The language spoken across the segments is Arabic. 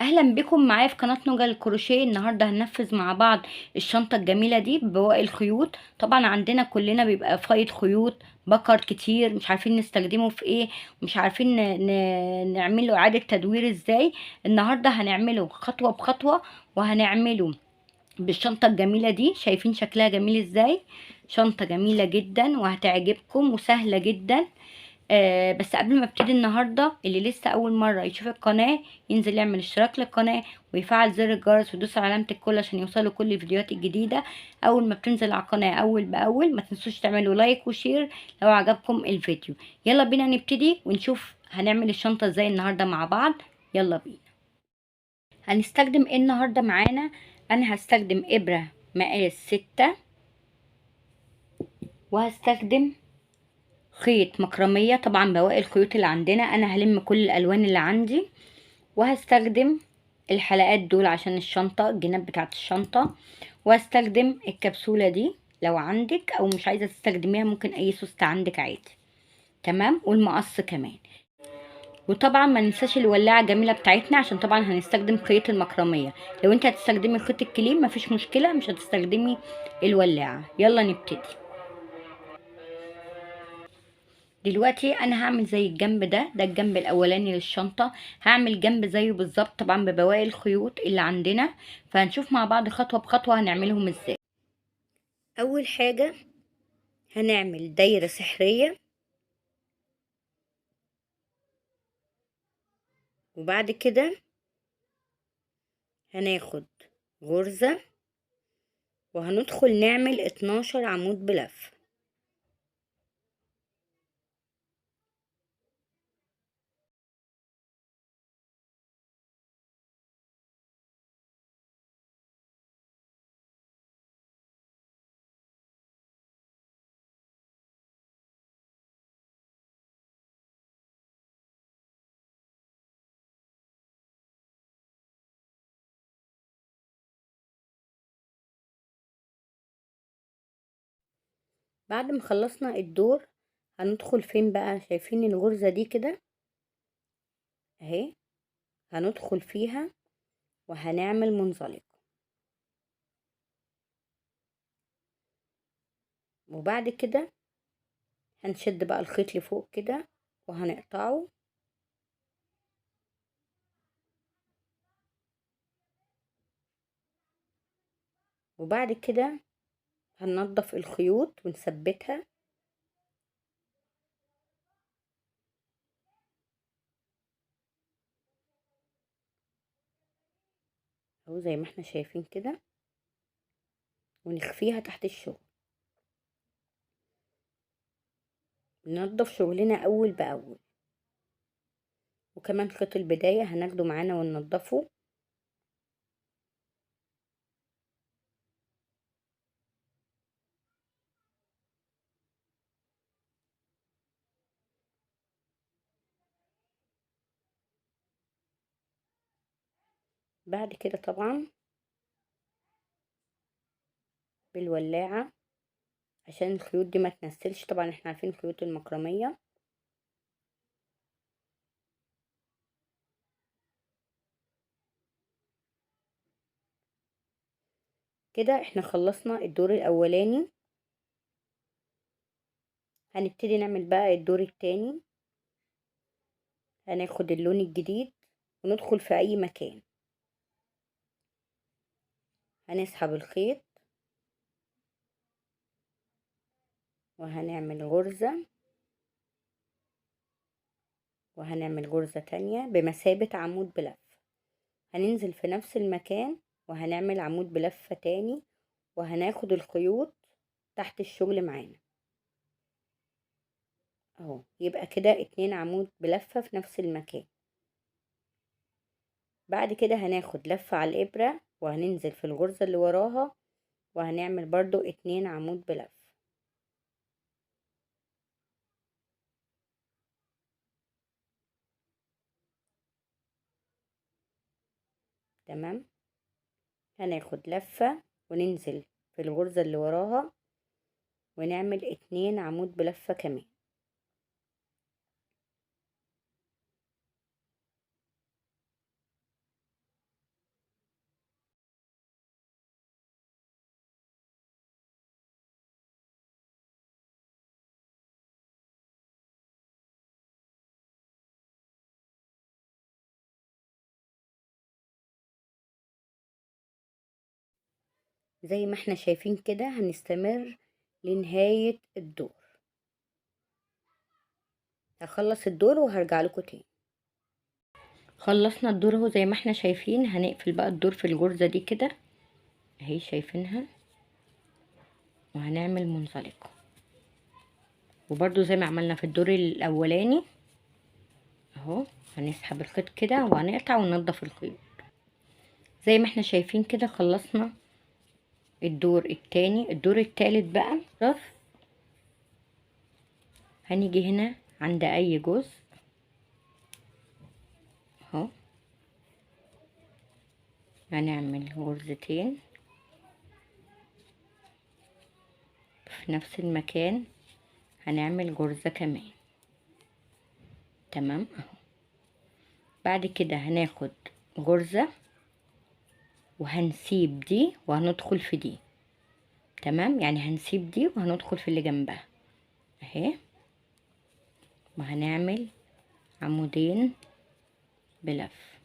اهلا بكم معايا في قناه نوجا الكروشيه. النهارده هننفذ مع بعض الشنطه الجميله دي ببواقي الخيوط. طبعا عندنا كلنا بيبقى فايض خيوط بكر كتير، مش عارفين نستخدمه في ايه، مش عارفين نعمل له اعاده تدوير ازاي. النهارده هنعمله خطوه بخطوه، وهنعمله بالشنطه الجميله دي. شايفين شكلها جميل ازاي؟ شنطه جميله جدا وهتعجبكم وسهله جدا. بس قبل ما ابتدي النهارده، اللي لسه اول مره يشوف القناه ينزل يعمل اشتراك للقناه ويفعل زر الجرس ويدوس على علامه الكل عشان يوصله كل الفيديوهات الجديده اول ما بتنزل على القناه اول باول. ما تنسوش تعملوا لايك وشير لو عجبكم الفيديو. يلا بينا نبتدي ونشوف هنعمل الشنطه ازاي النهارده مع بعض. يلا بينا. هنستخدم ايه النهارده معانا؟ انا هستخدم ابره مقاس 6، وهستخدم خيط مكرمية، طبعا بواقي الخيوط اللي عندنا. انا هلم كل الالوان اللي عندي، وهستخدم الحلقات دول عشان الشنطة، الجناب بتاعت الشنطة. وهستخدم الكبسولة دي لو عندك، او مش عايزة تستخدميها ممكن اي سوست عندك عادي. تمام، والمقص كمان. وطبعا ما ننساش الولاعة الجميلة بتاعتنا عشان طبعا هنستخدم خيط المكرمية. لو انت هتستخدمي خيط الكليم مفيش مشكلة، مش هتستخدمي الولاعة. يلا نبتدي. دلوقتي انا هعمل زي الجنب ده الجنب الاولاني للشنطة. هعمل جنب زيه بالظبط طبعا ببواقي الخيوط اللي عندنا. فهنشوف مع بعض خطوة بخطوة هنعملهم ازاي. اول حاجة هنعمل دايرة سحرية، وبعد كده هناخد غرزة وهندخل نعمل 12 عمود بلف. بعد ما خلصنا الدور هندخل فين بقى؟ شايفين الغرزة دي كده اهي؟ هندخل فيها وهنعمل منزلق، وبعد كده هنشد بقى الخيط لفوق كده وهنقطعه. وبعد كده هننضف الخيوط ونثبتها اهو زي ما احنا شايفين كده، ونخفيها تحت الشغل. ننضف شغلنا اول باول، وكمان خيط البداية هناخده معانا وننضفه. بعد كده طبعا بالولاعة عشان الخيوط دي ما تنسلش، طبعا احنا عارفين الخيوط المكرمية. كده احنا خلصنا الدور الاولاني. هنبتدي نعمل بقى الدور التاني. هناخد اللون الجديد وندخل في اي مكان، هنسحب الخيط وهنعمل غرزة، وهنعمل غرزة تانية بمثابة عمود بلف. هننزل في نفس المكان وهنعمل عمود بلفة تاني، وهناخد الخيوط تحت الشغل معانا اهو. يبقى كده 2 عمود بلفة في نفس المكان. بعد كده هناخد لفة على الإبرة وهننزل في الغرزة اللي وراها وهنعمل برضو 2 عمود بلف. تمام، هناخد لفة وننزل في الغرزة اللي وراها ونعمل 2 عمود بلفة كمان. زي ما احنا شايفين كده هنستمر لنهاية الدور. هخلص الدور وهرجع لكم تاني. خلصنا الدور اهو زي ما احنا شايفين. هنقفل بقى الدور في الجرزة دي كده اهي شايفينها، وهنعمل منزلقة، وبرده زي ما عملنا في الدور الاولاني اهو هنسحب الخيط كده وهنقطع وننضف الخيط. زي ما احنا شايفين كده خلصنا الدور التاني. الدور التالت بقى رف، هنيجي هنا عند اي جزء اهو هنعمل غرزتين في نفس المكان، هنعمل غرزة كمان. تمام اهو. بعد كده هناخد غرزة وهنسيب دي وهندخل في دي. تمام، يعني هنسيب دي وهندخل في اللي جنبها اهي، وهنعمل عمودين بلف.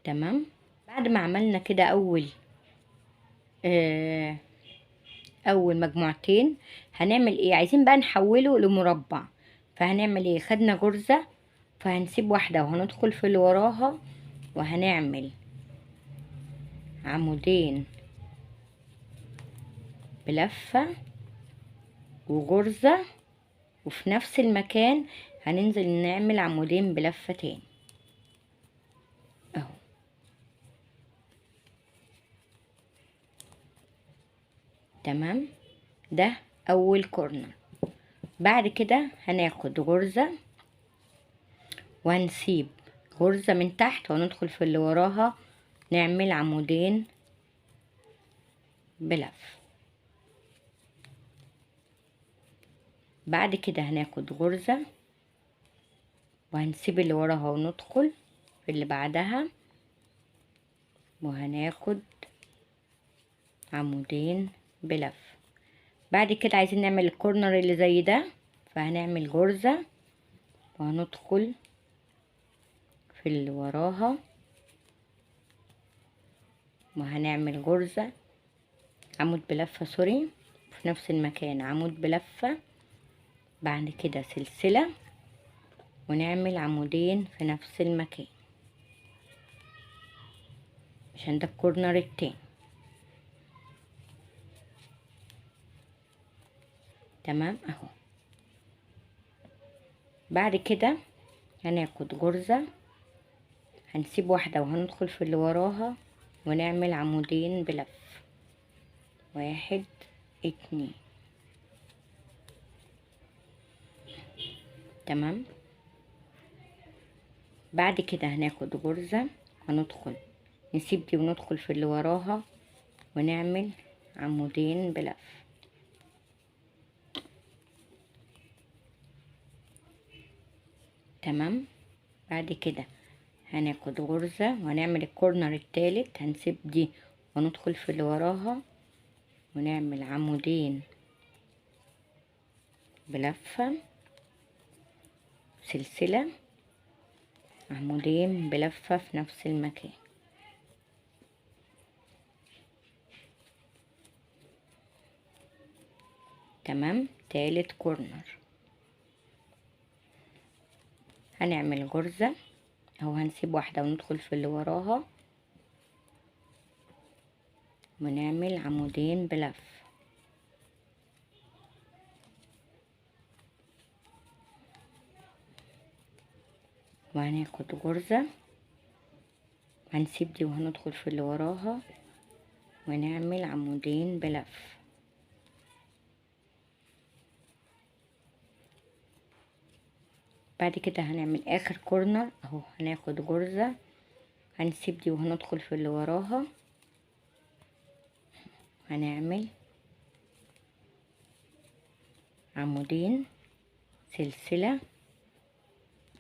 تمام. بعد ما عملنا كده اول مجموعتين هنعمل ايه؟ عايزين بقى نحوله لمربع، فهنعمل ايه؟ خدنا غرزة فهنسيب واحدة وهندخل في اللي وراها وهنعمل عمودين بلفة وغرزة، وفي نفس المكان هننزل نعمل عمودين بلفة تاني اهو. تمام، ده اول كورنر. بعد كده هناخد غرزة وهنسيب غرزة من تحت وندخل في اللي وراها نعمل عمودين بلف. بعد كده هناخد غرزة وهنسيب اللي وراها وندخل في اللي بعدها وهناخد عمودين بلف. بعد كده عايزين نعمل الكورنر اللي زي ده، فهنعمل غرزة وهندخل في اللي وراها وهنعمل غرزة عمود بلفة سوري، في نفس المكان عمود بلفة، بعد كده سلسلة ونعمل عمودين في نفس المكان عشان ده الكورنر التاني. تمام اهو. بعد كده هناخد غرزة هنسيب واحدة وهندخل في اللي وراها ونعمل عمودين بلف، واحد اتنين. تمام. بعد كده هناخد غرزة هندخل نسيب دي وندخل في اللي وراها ونعمل عمودين بلف. تمام. بعد كده هناخد غرزة وهنعمل الكورنر التالت، هنسيب دي وندخل في اللي وراها ونعمل عمودين بلفة، سلسلة، عمودين بلفة في نفس المكان. تمام. تالت كورنر هنعمل غرزة او هنسيب واحدة وندخل في اللي وراها ونعمل عمودين بلف. وهناخد غرزة هنسيب دي وهندخل في اللي وراها ونعمل عمودين بلف. بعد كده هنعمل اخر كورنر اهو، هناخد غرزة هنسيب دي وهندخل في اللي وراها هنعمل عمودين، سلسلة،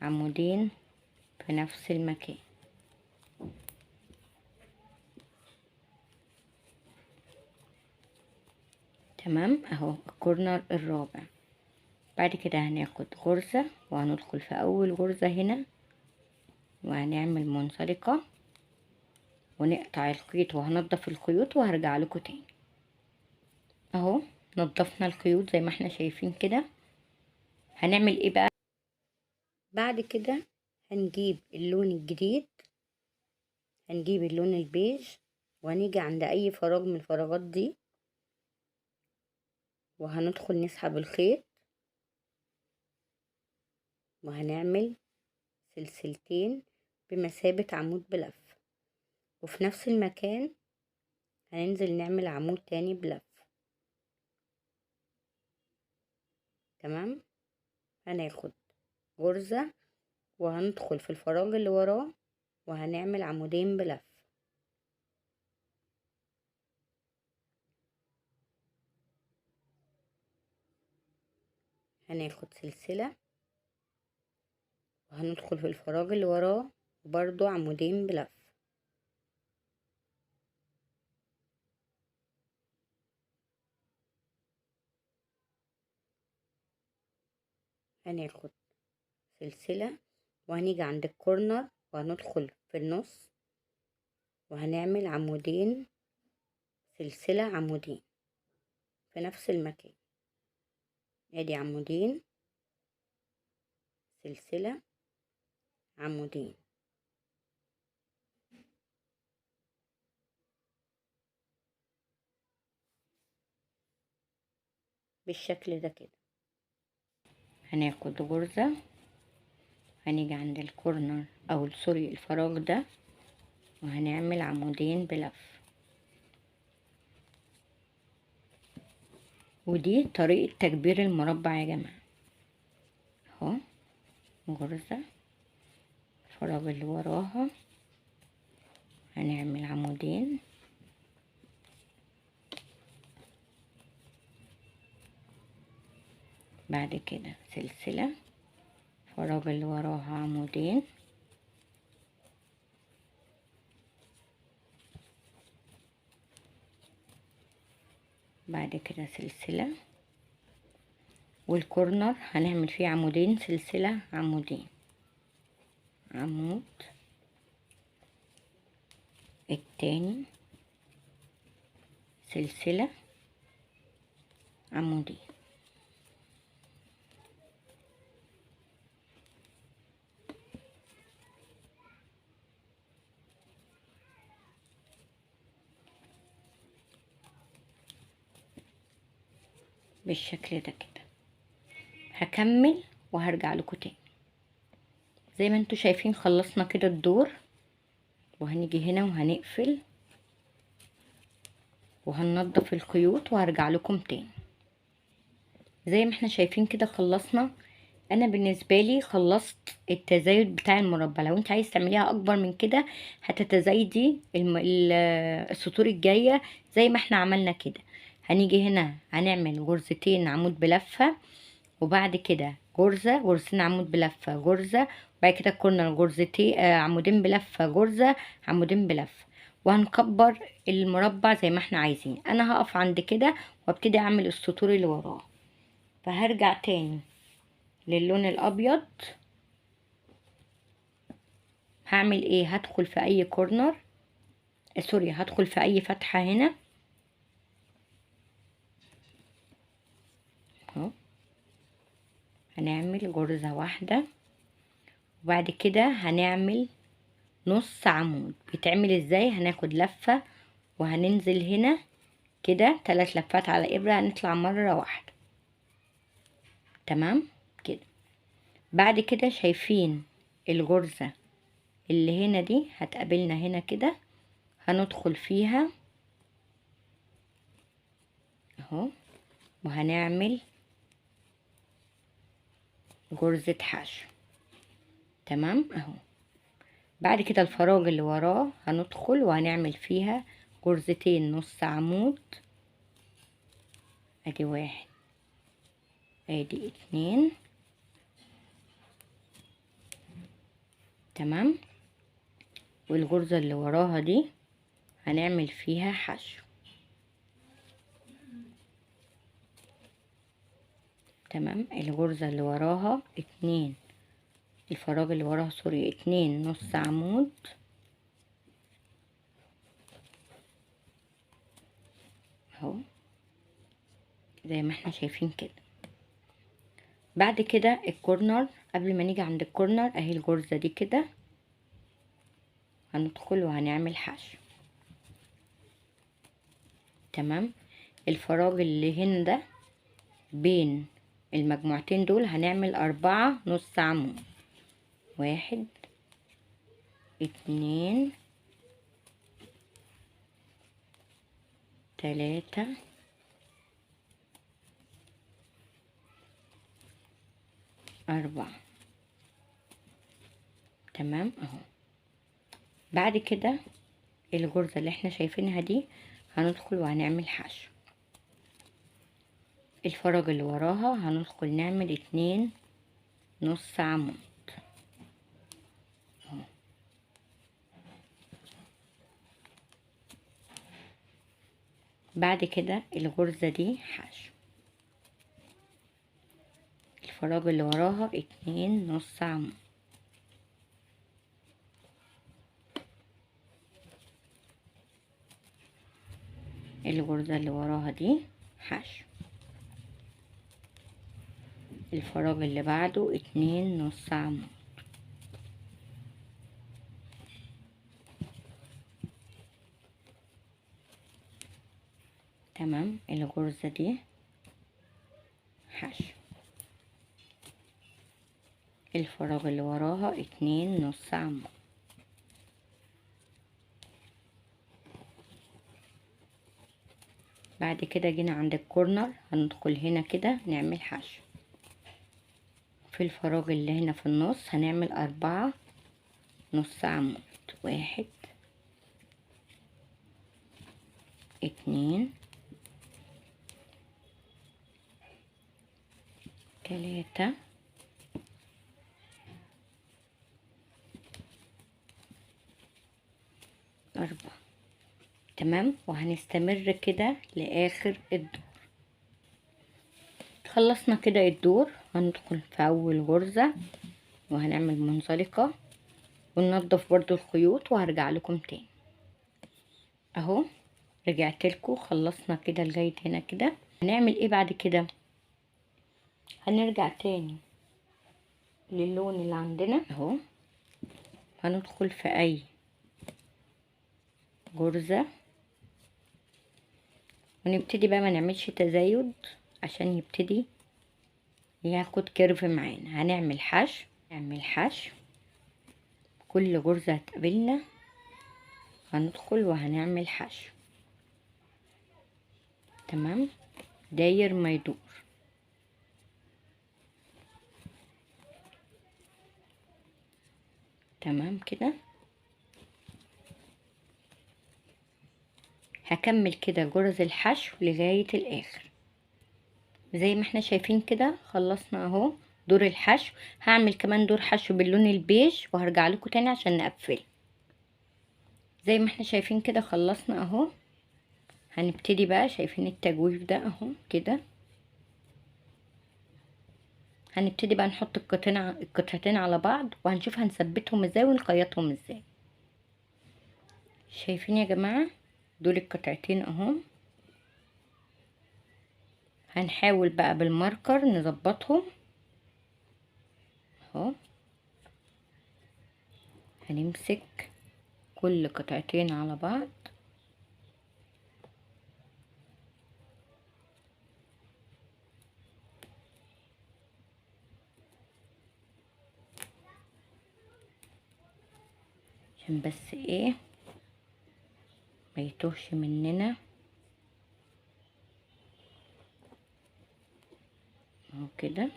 عمودين في نفس المكان. تمام اهو الكورنر الرابع. بعد كده هناخد غرزة وهندخل في اول غرزة هنا وهنعمل منسلقة ونقطع الخيط وهنضف الخيوط وهرجع لكم تاني. اهو نضفنا الخيوط زي ما احنا شايفين كده. هنعمل ايه بقى بعد كده؟ هنجيب اللون الجديد، هنجيب اللون البيج، وهنيجي عند اي فراغ من الفراغات دي وهندخل نسحب الخيط وهنعمل سلسلتين بمثابة عمود بلف، وفي نفس المكان هننزل نعمل عمود تاني بلف. تمام. هناخد غرزة وهندخل في الفراغ اللي وراه وهنعمل عمودين بلف. هناخد سلسلة وهندخل في الفراغ اللي وراه برضو عمودين بلف. هناخد سلسلة وهنيجي عند الكورنر وهندخل في النص وهنعمل عمودين سلسلة، عمودين في نفس المكان. ادي عمودين سلسلة، عمودين. بالشكل ده كده. هناخد غرزة، هنيجي عند الكورنر او سوري الفراغ ده وهنعمل عمودين بلف. ودي طريقة تكبير المربع يا جماعة. اهو غرزة، الفراغ اللي وراها هنعمل عمودين، بعد كده سلسلة، الفراغ اللي وراها عمودين، بعد كده سلسلة، والكورنر هنعمل فيه عمودين سلسلة، عمودين، عمود التاني سلسلة، عمودين. بالشكل ده كده. هكمل وهرجع لكم تاني. زي ما انتوا شايفين خلصنا كده الدور، وهنيجي هنا وهنقفل وهننضف الخيوط وهرجع لكم تاني. زي ما احنا شايفين كده خلصنا. انا بالنسبه لي خلصت التزايد بتاع المربع. لو انت عايز تعمليها اكبر من كده هتتزايدي السطور الجايه زي ما احنا عملنا كده. هنيجي هنا هنعمل غرزتين عمود بلفه، وبعد كده غرزتين عمود بلفه، غرزه، وبعد كده كورنر غرزتين عمودين بلفه، غرزه، عمودين بلفه، وهنكبر المربع زي ما احنا عايزين. انا هقف عند كده وابتدي اعمل السطور اللي وراه. فهرجع تاني للون الابيض. هعمل ايه؟ هدخل في اي كورنر سوري هدخل في اي فتحة هنا اهو. هنعمل غرزة واحدة، وبعد كده هنعمل نص عمود. بيتعمل ازاي؟ هناخد لفة وهننزل هنا كده 3 لفات على ابرة، هنطلع مرة واحدة. تمام كده. بعد كده شايفين الغرزة اللي هنا دي هتقابلنا هنا كده، هندخل فيها اهو وهنعمل غرزة حشو. تمام اهو. بعد كده الفراغ اللي وراه هندخل وهنعمل فيها غرزتين نص عمود. ادي واحد، ادي اتنين. تمام. والغرزة اللي وراها دي هنعمل فيها حشو. تمام. الغرزة اللي وراها اتنين، الفراغ اللي وراها سوري اتنين نص عمود، اهو زي ما احنا شايفين كده. بعد كده الكورنر، قبل ما نيجي عند الكورنر اهي الغرزة دي كده هندخل وهنعمل حشو. تمام. الفراغ اللي هنا ده بين المجموعتين دول هنعمل 4 نص عمود، 1 2 3 4. تمام اهو. بعد كده الغرزة اللي احنا شايفينها دي هندخل وهنعمل حشو. الفراغ اللي وراها هندخل نعمل 2 نص عمود اهو. بعد كده الغرزة دي حشو، الفراغ اللي وراها 2 نص عمود. الغرزة اللي وراها دي حشو، الفراغ اللي بعده 2 نص عمود. تمام. الغرزة دي حشو، الفراغ اللي وراها 2 نص عمود. بعد كده جينا عند الكورنر هندخل هنا كده نعمل حشو. في الفراغ اللي هنا في النص هنعمل 4 نص عمود، 1 2 3 4. تمام. وهنستمر كده لاخر الدور. خلصنا كده الدور هندخل في اول غرزة وهنعمل منزلقة وننضف برضو الخيوط وهرجع لكم تاني. اهو رجعت لكم. خلصنا كده لغاية هنا كده. هنعمل ايه بعد كده؟ هنرجع تاني للون اللي عندنا اهو، هندخل في اي غرزة ونبتدي بقى ما نعملش تزايد عشان يبتدي ياخد كيرف معانا. هنعمل حشو، نعمل حشو كل غرزة هتقابلنا هندخل وهنعمل حشو. تمام. داير ما يدور. تمام كده. هكمل كده غرز الحشو لغاية الاخر زي ما احنا شايفين كده. خلصنا اهو دور الحشو. هعمل كمان دور حشو باللون البيج وهرجع لكم تاني عشان نقفل. زي ما احنا شايفين كده خلصنا اهو. هنبتدي بقى، شايفين التجويف ده اهو كده. هنبتدي بقى نحط القطعتين على بعض وهنشوف هنثبتهم ازاي ونخيطهم ازاي. شايفين يا جماعة دول القطعتين اهو. هنحاول بقى بالماركر نظبطهم اهو. هنمسك كل قطعتين على بعض عشان بس ايه ما يتوهش مننا اهو كده.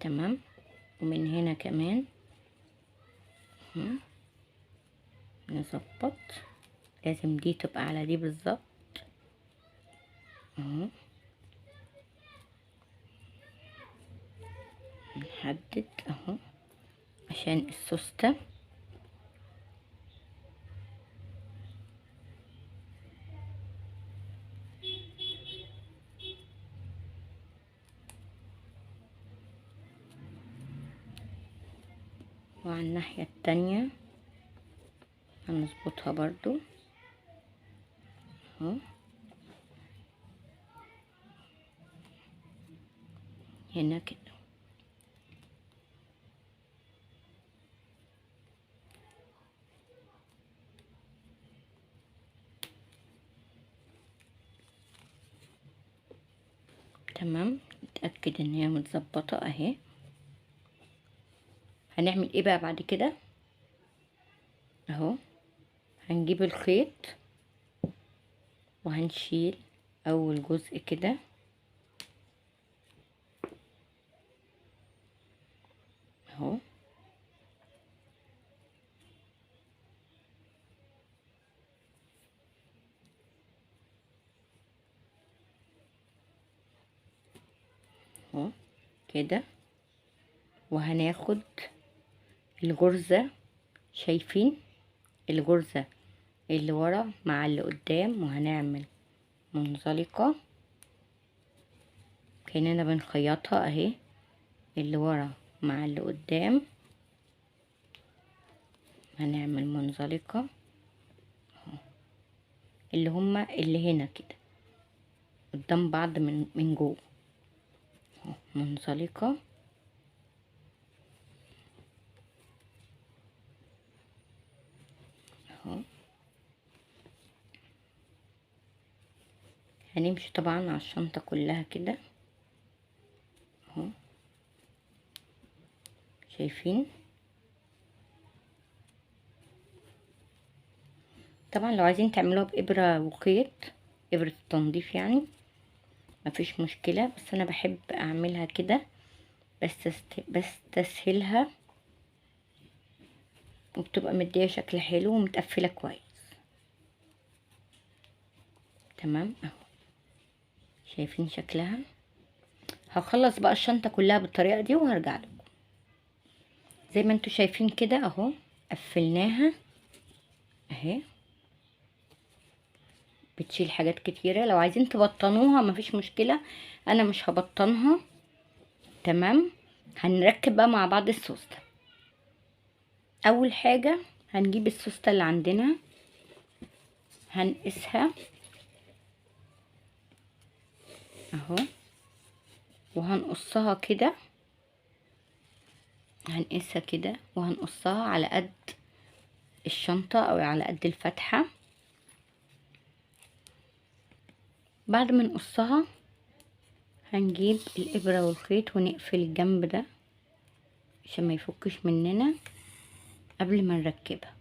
تمام. ومن هنا كمان اهو نظبط. لازم دي تبقى على دي بالظبط اهو. نحدد اهو عشان السوستة. وعلى الناحية التانية هنظبطها برضو اهو هنا كده. تمام، نتأكد ان هي متظبطة اهي. هنعمل ايه بقى بعد كده؟ اهو هنجيب الخيط وهنشيل اول جزء كده اهو، اهو كده. وهناخد الغرزة، شايفين الغرزة اللي ورا مع اللي قدام، وهنعمل منزلقة كأننا بنخيطها اهي، اللي ورا مع اللي قدام هنعمل منزلقة اللي هما اللي هنا كده قدام بعض من جوه اهو، منزلقة اهو. هنمشي طبعا على الشنطة كلها كده اهو، شايفين. طبعا لو عايزين تعملوها بإبرة وخيط، إبرة التنظيف يعني، مفيش مشكلة، بس أنا بحب أعملها كده بس تسهيلها، وبتبقى مدية شكل حلو ومتقفلة كويس. تمام اهو، شايفين شكلها. هخلص بقى الشنطة كلها بالطريقة دي وهرجع لكم. زي ما انتوا شايفين كده اهو، قفلناها اهي. بتشيل حاجات كتيرة، لو عايزين تبطنوها مفيش مشكلة، انا مش هبطنها. تمام. هنركب بقى مع بعض السوستة. اول حاجة هنجيب السوستة اللي عندنا، هنقيسها اهو، وهنقصها كده، هنقيسها كده وهنقصها على قد الشنطة او على قد الفتحة. بعد ما نقصها هنجيب الابرة والخيط ونقفل الجنب ده عشان ما يفكش مننا قبل ما نركبها.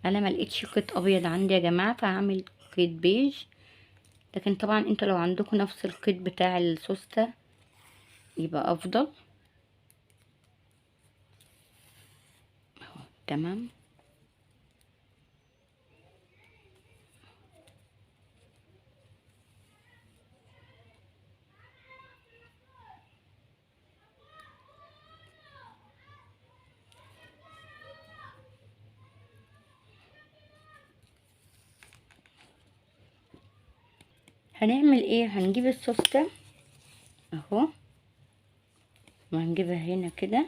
انا ما لقيتش خيط ابيض عندي يا جماعه، فهعمل خيط بيج، لكن طبعا انتوا لو عندكم نفس الخيط بتاع السوسته يبقى افضل اهو. تمام. هنعمل ايه؟ هنجيب السوسته اهو، وهنجيبها هنا كده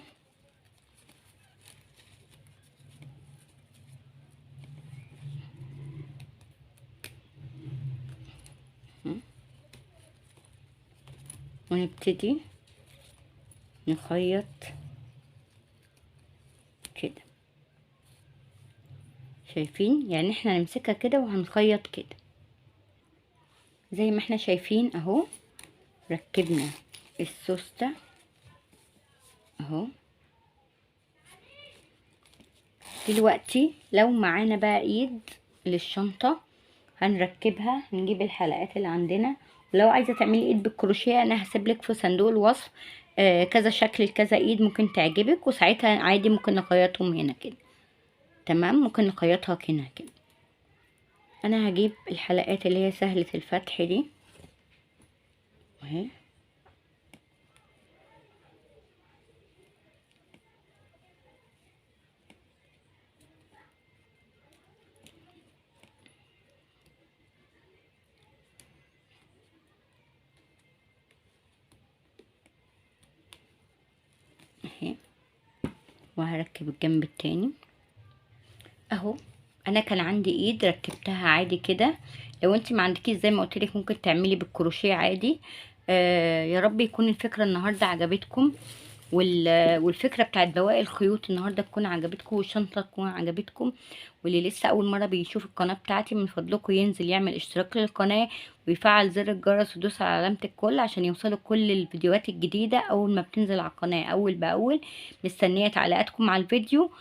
ونبتدي نخيط كده، شايفين؟ يعني احنا هنمسكها كده وهنخيط كده زي ما احنا شايفين اهو. ركبنا السوسته اهو. دلوقتي لو معانا بقى ايد للشنطة هنركبها، نجيب الحلقات اللي عندنا. ولو عايزة تعملي ايد بالكروشيه انا هسيبلك في صندوق الوصف كذا شكل كذا ايد ممكن تعجبك، وساعتها عادي ممكن نخيطهم هنا كده. تمام، ممكن نخيطها هنا كده. انا هجيب الحلقات اللي هي سهلة الفتح دي اهي، وهركب الجنب التاني اهو. انا كان عندي ايد ركبتها عادي كده. لو انت ما عندكيش زي ما قلت لك ممكن تعملي بالكروشيه عادي. يا رب يكون الفكره النهارده عجبتكم، والفكره بتاعت بواقي الخيوط النهارده تكون عجبتكم، والشنطه تكون عجبتكم. واللي لسه اول مره بيشوف القناه بتاعتي من فضلكم ينزل يعمل اشتراك للقناه ويفعل زر الجرس ويدوس على علامه الكل عشان يوصلوا كل الفيديوهات الجديده اول ما بتنزل على القناه اول باول. مستنيه تعليقاتكم على الفيديو.